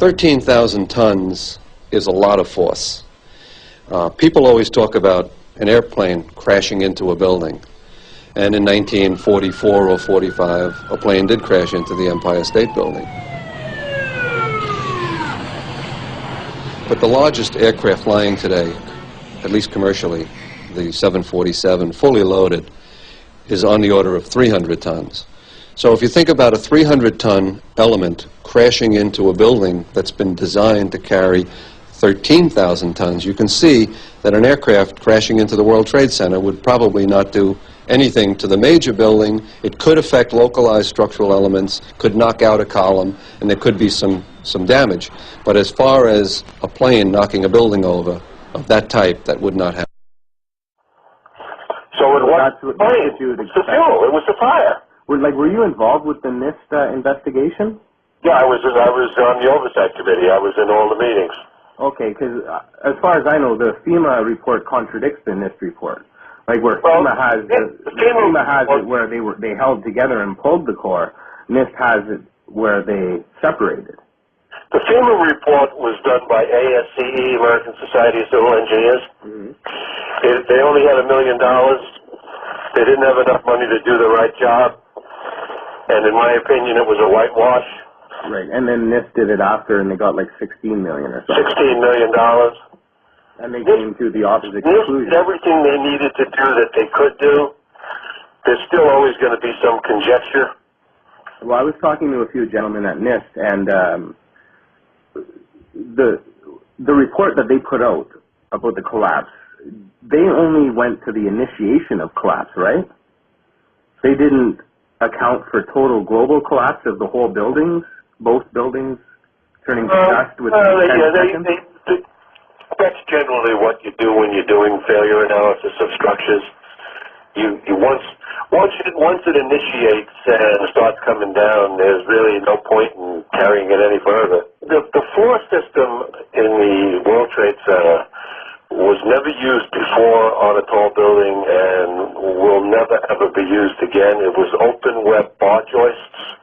13,000 tons is a lot of force. People always talk about an airplane crashing into a building. And in 1944 or 45, a plane did crash into the Empire State Building. But the largest aircraft flying today, at least commercially, the 747, fully loaded, is on the order of 300 tons. So if you think about a 300-ton element crashing into a building that's been designed to carry 13,000 tons, you can see that an aircraft crashing into the World Trade Center would probably not do anything to the major building. It could affect localized structural elements, could knock out a column, and there could be some damage. But as far as a plane knocking a building over of that type, that would not happen. So it was the fuel. It was the fire. Were you involved with the NIST investigation? Yeah, I was on the oversight committee. I was in all the meetings. Okay, because as far as I know, the FEMA report contradicts the NIST report. Like where FEMA has it where they held together and pulled the core, NIST has it where they separated. The FEMA report was done by ASCE, American Society of Civil Engineers. Mm-hmm. They only had $1 million. They didn't have enough money to do the right job. And in my opinion, it was a whitewash. Right, and then NIST did it after, and they got like $16 million or something. $16 million. And they came to the opposite NIST conclusion. did everything they needed to do that they could do. There's still always going to be some conjecture. Well, I was talking to a few gentlemen at NIST, and the report that they put out about the collapse, they only went to the initiation of collapse, right? They didn't account for total global collapse of the whole buildings, both buildings turning to dust within 10 seconds? That's generally what you do when you're doing failure analysis of structures. Once it initiates and starts coming down, there's really no point in carrying it any further. The floor system in the World Trade Center was never used before on a tall building and will never ever be used again. It was open web bar joists.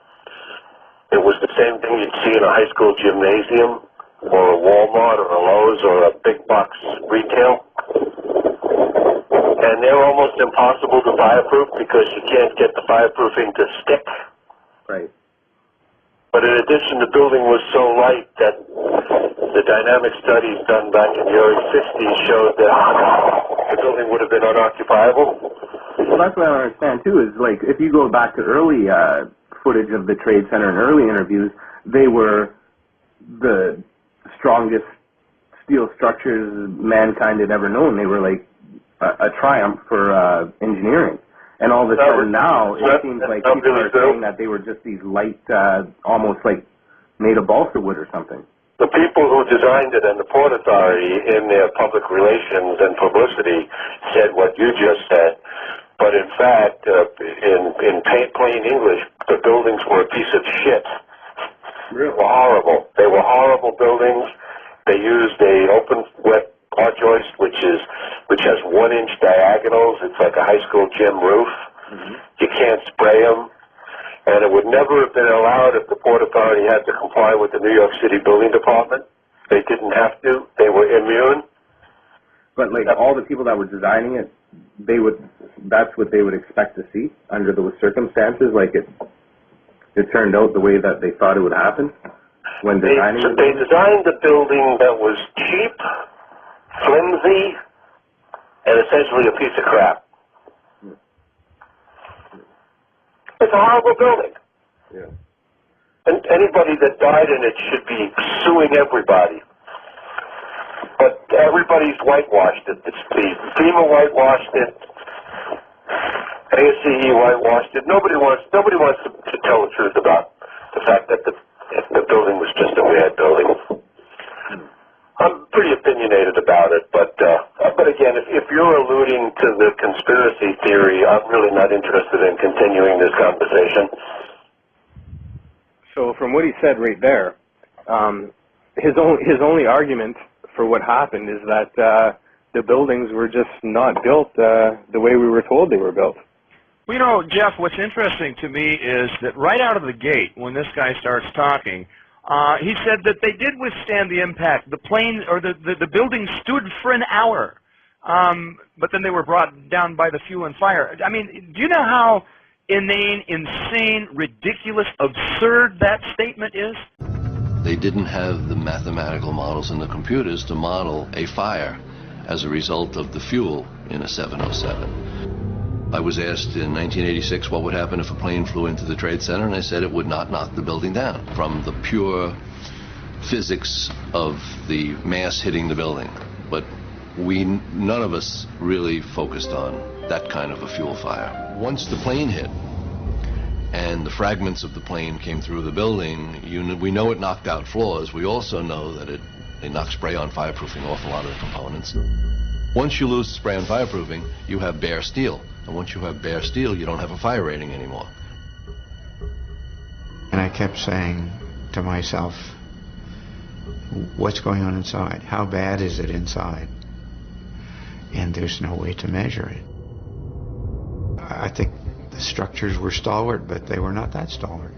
It was the same thing you'd see in a high school gymnasium or a Walmart or a Lowe's or a big box retail. And they're almost impossible to fireproof because you can't get the fireproofing to stick. Right. But in addition, the building was so light that the dynamic studies done back in the early 60s showed that the building would have been unoccupiable. Well, that's what I don't understand, too, is like if you go back to early footage of the Trade Center and early interviews, they were the strongest steel structures mankind had ever known. They were like a triumph for engineering. And all of a sudden now, it seems like people are saying that they were just these light, almost like made of balsa wood or something. The people who designed it and the Port Authority in their public relations and publicity said what you just said. But in fact, in plain English, the buildings were a piece of shit. Really? They were horrible. They were horrible buildings. They used a open wet bar joist, which has 1-inch diagonals. It's like a high school gym roof. Mm-hmm. You can't spray them. And it would never have been allowed if the Port Authority had to comply with the New York City Building Department. They didn't have to. They were immune. But like all the people that were designing it, that's what they would expect to see under those circumstances. Like it turned out the way that they thought it would happen when designing it. They designed a building that was cheap, flimsy, and essentially a piece of crap. It's a horrible building. Yeah. And anybody that died in it should be suing everybody. But everybody's whitewashed it. The FEMA whitewashed it. ASCE whitewashed it. Nobody wants to tell the truth about the fact that the building was just a bad building. I'm pretty opinionated about it, but again, if you're alluding to the conspiracy theory, I'm really not interested in continuing this conversation. So from what he said right there, his only argument for what happened is that the buildings were just not built the way we were told they were built. Well, you know, Jeff, what's interesting to me is that right out of the gate, when this guy starts talking, He said that they did withstand the impact. The plane, or the building stood for an hour, but then they were brought down by the fuel and fire. I mean, do you know how inane, insane, ridiculous, absurd that statement is? They didn't have the mathematical models in the computers to model a fire as a result of the fuel in a 707. I was asked in 1986 what would happen if a plane flew into the Trade Center, and I said it would not knock the building down from the pure physics of the mass hitting the building. But none of us really focused on that kind of a fuel fire. Once the plane hit, and the fragments of the plane came through the building, we know it knocked out floors. We also know that it knocked spray-on fireproofing off a lot of the components. Once you lose spray-on fireproofing, you have bare steel. And once you have bare steel, you don't have a fire rating anymore. And I kept saying to myself, what's going on inside? How bad is it inside? And there's no way to measure it. I think the structures were stalwart, but they were not that stalwart.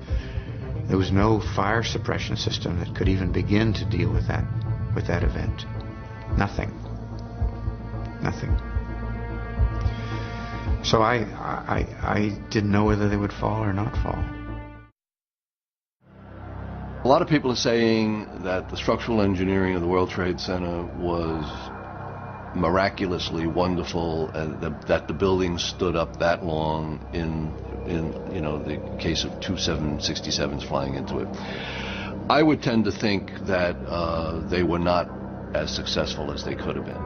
There was no fire suppression system that could even begin to deal with that event. Nothing. Nothing. So I didn't know whether they would fall or not fall. A lot of people are saying that the structural engineering of the World Trade Center was miraculously wonderful, and that the building stood up that long in the case of two 767s flying into it. I would tend to think that they were not as successful as they could have been.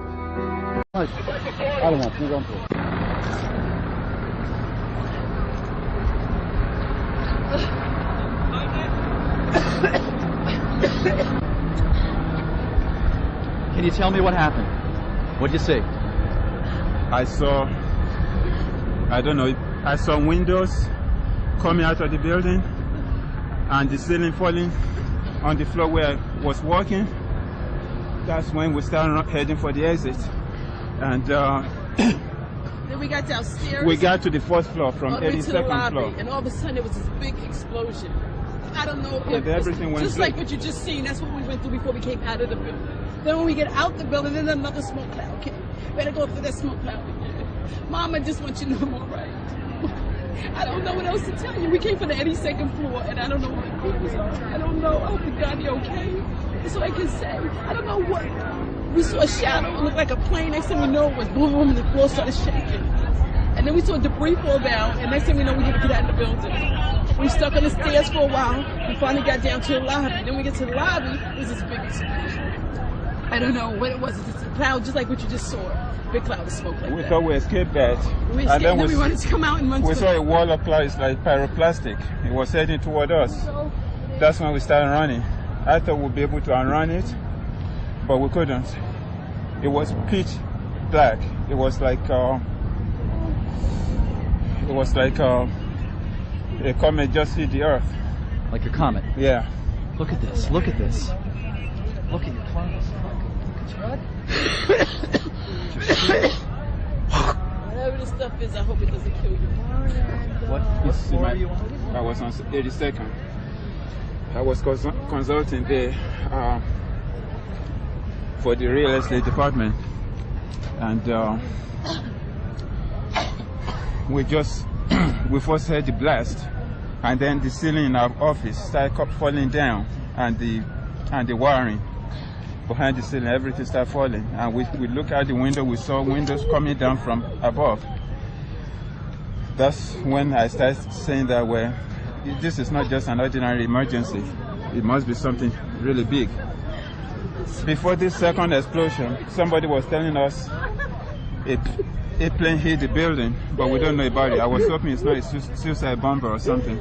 Can you tell me what happened? What'd you see? I saw windows coming out of the building and the ceiling falling on the floor where I was walking. That's when we started heading for the exit. And then we got downstairs. We got to the fourth floor from 82nd floor. And all of a sudden there was this big explosion. I don't know if everything went just like what you just seen. That's what we went through before we came out of the building. Then when we get out the building, then another smoke cloud came. Better go through that smoke cloud again. Mom, I just want you to know I'm all right. I don't know what else to tell you. We came from the 82nd floor, and I don't know what it was. I don't know. I hope to God you're okay. That's all I can say. I don't know what. We saw a shadow. It looked like a plane. Next thing we know, it was boom, and the floor started shaking. And then we saw debris fall down, and next thing we know, we had to get out of the building. We stuck on the stairs for a while. We finally got down to the lobby. Then we get to the lobby, there's this big explosion. I don't know what it was. It's just a cloud, just like what you just saw. Big cloud of smoke like we that. Thought we escaped that. We escaped, and then we wanted to come out and run. We saw a wall of clouds like pyroclastic. It was heading toward us. That's when we started running. I thought we'd be able to outrun it, but we couldn't. It was pitch black. It was like a comet just hit the earth. Like a comet? Yeah. Look at this. Look at this. Look at your clothes. Look at your Whatever this stuff is, I hope it doesn't kill you. What floor are you on? I was on 82nd. I was consulting there for the real estate department, and we first heard the blast, and then the ceiling in our office started falling down, and the wiring behind the ceiling, everything started falling. And we looked out the window, we saw windows coming down from above. That's when I started saying that, well, this is not just an ordinary emergency. It must be something really big. Before this second explosion, somebody was telling us a plane hit the building, but we don't know about it. I was hoping it's not a suicide bomber or something.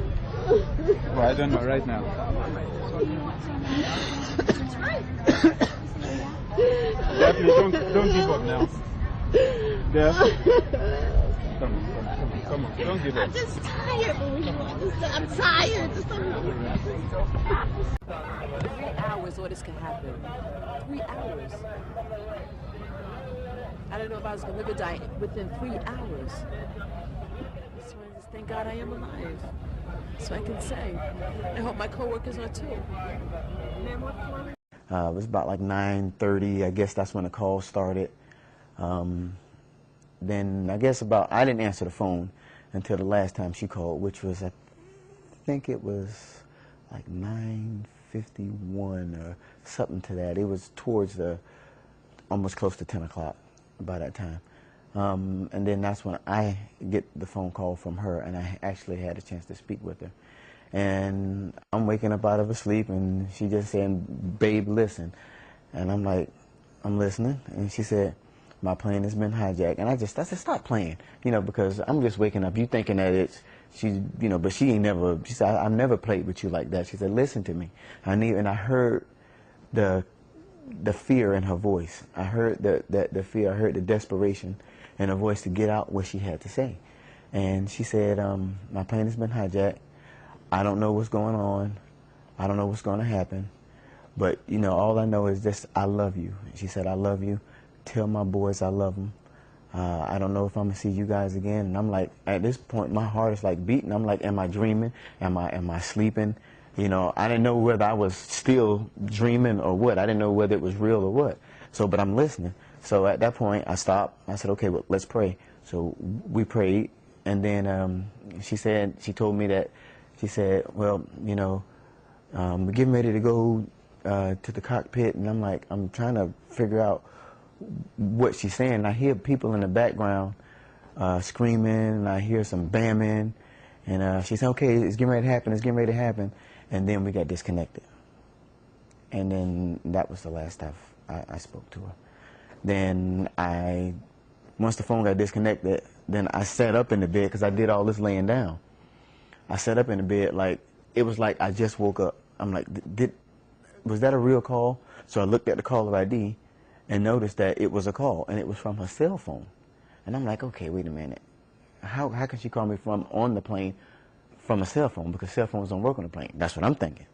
But I don't know right now. Daphne, don't give up now. Come on, don't give up. I'm just tired. I'm tired. 3 hours all this can happen. 3 hours. I don't know if I was going to live or die within 3 hours. So I just thank God I am alive. So I can say. I hope my coworkers are too. It was about like 9:30. I guess that's when the call started. Then I guess I didn't answer the phone until the last time she called, which was, I think it was like 9:51 or something to that. It was towards almost close to 10 o'clock by that time. And then that's when I get the phone call from her, and I actually had a chance to speak with her. And I'm waking up out of a sleep, and she just saying, "Babe, listen." And I'm like, "I'm listening." And she said, "My plane has been hijacked." And I said, "Stop playing," because I'm just waking up. You thinking that but she ain't never, she said, "I've never played with you like that." She said, "Listen to me. And I heard the fear in her voice. I heard the fear. I heard the desperation in her voice to get out what she had to say. And she said, "My plane has been hijacked. I don't know what's going on. I don't know what's going to happen. But, all I know is this, I love you." And she said, "I love you. Tell my boys I love them. I don't know if I'm going to see you guys again." And I'm like, at this point, my heart is like beating. I'm like, am I dreaming? Am I sleeping? I didn't know whether I was still dreaming or what. I didn't know whether it was real or what. But I'm listening. So at that point, I stopped. I said, "Okay, well, let's pray." So we prayed. And then she told me that, she said, "Well, we're getting ready to go to the cockpit." And I'm like, I'm trying to figure out what she's saying. I hear people in the background screaming, and I hear some bamming. And she said, "Okay, it's getting ready to happen. It's getting ready to happen." And then we got disconnected. And then that was the last time I spoke to her. Then once the phone got disconnected, then I sat up in the bed, because I did all this laying down. I sat up in the bed it was like I just woke up. I'm like, was that a real call? So I looked at the caller ID and noticed that it was a call, and it was from her cell phone. And I'm like, okay, wait a minute. How can she call me from on the plane from a cell phone? Because cell phones don't work on the plane. That's what I'm thinking.